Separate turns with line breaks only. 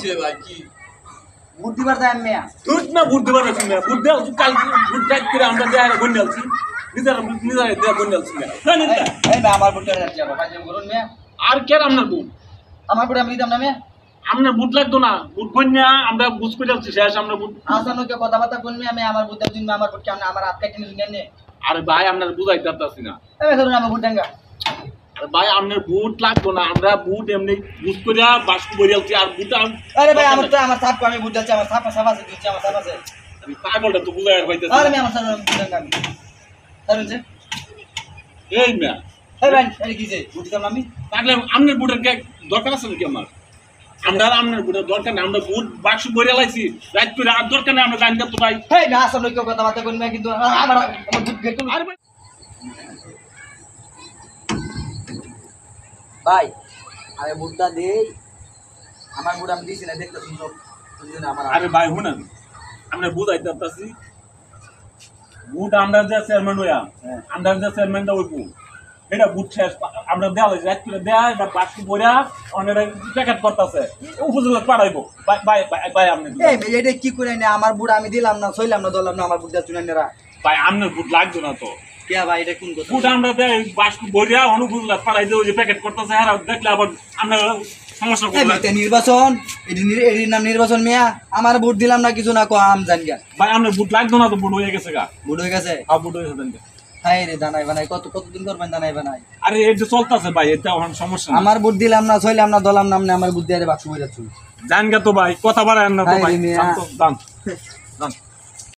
কিসে ভাই কি
বুট দিবার যায় মেয়া
তুই না বুট দিবার আছে না বুট দাও তুই কাল বুট ডাক করে আমরা দেয়া বন্যালছি নিজের দেয়া বন্যালছি না
এই না আমার বুটটা যাচ্ছে বাবা কাজে করুন মেয়া
আর কে আপনার বুট
আমার বুট আমি দিতাম না মেয়া
আপনার বুট লাগতো না বুট বন্যা আমরা বুঝ করে যাচ্ছি শেষ আমরা বুট
আসানো কে কথাবার্তা বলমি আমি আমার বুট দিন আমার বুট কেমন আমার হাত কাটে নিয়ে নে
আরে ভাই আপনার বুঝাইতে পারতাছি না
এই ধরুন আমার বুট ডাঙ্গা
আরে ভাই আপনার বুট লাগতো না আমরা বুট এমনি বুঝ করে বাস্কু বই যাচ্ছি আর বুট
আরে ভাই আমার তো আমার সাপ আমি বুট যাচ্ছে আমার সাপ আছে দিচ্ছি আমার সাপ আছে
আমি পাগলটা তো বুঝাই আর পাইতেছি
আরে আমি আমার সাপ বুট ডাঙ্গা আমি ধরুন যে
এই না
এই ভাই এই কি যে বুট দিতাম আমি
তাহলে আপনার বুটের কে দরকার আছে নাকি আমার আমরা আপনার বুটের দরকার নেই আমরা বুট বাক্স বইয়া লাইছি রাত করে আর দরকার নেই আমরা জানি না তো ভাই
এই না আসানো কে কথাবার্তা বলমি কিন্তু আমার বুট গেটু
আরে ভাই
ভাই আমি বুটটা দেই আমার বুট আমি দিছি না দেখতে সুন্দর বুঝছেন আমার
আরে ভাই শুনেন আমরা বুঝাইতে পারতাছি বুট আমরা যে চেয়ারম্যান হইয়া আমরা যে চেয়ারম্যানটা হইব এটা বুট শেষ আমরা দেওয়া লাগছে রাত করে দেয়া এটা বাক্স বইয়া অনেক প্যাকেট করতেছে উপজেলা পাঠাইবো ভাই ভাই আপনি
এই এটা কি করে না আমার বুট আমি দিলাম না সইলাম না দলাম না আমার বুটটা চুনাইনেরা
ভাই আপনার বুট লাগতো না তো
কে ভাই এটা কোন কথা
বুট আমরা দেয় বাক্স বইয়া অনুপজেলা পাঠাই দেবো যে প্যাকেট করতেছে হ্যাঁ দেখলে আবার আমরা সমস্যা করবো
এটা নির্বাচন এটির নাম নির্বাচন মিয়া আমার ভোট দিলাম না কিছু না আম জান গা
ভাই আপনার বুট লাগতো না তো বুট হয়ে গেছে গা
ভোট হয়ে গেছে
বুট হয়ে গেছে
হাই রে দানাই বানাই কতদিন করবেন দানাই বানাই
আরে এটা চলতেছে ভাই এটা এখন সমস্যা
আমার ভোট দিলাম না ছইলাম না দলাম নাম না আমার ভোট দিয়ে বাক্স হয়ে যাচ্ছে
জান গা তো ভাই কথা বাড়ায় না তো
হায়
ভাই
রে মিয়া।
জান তো জান জান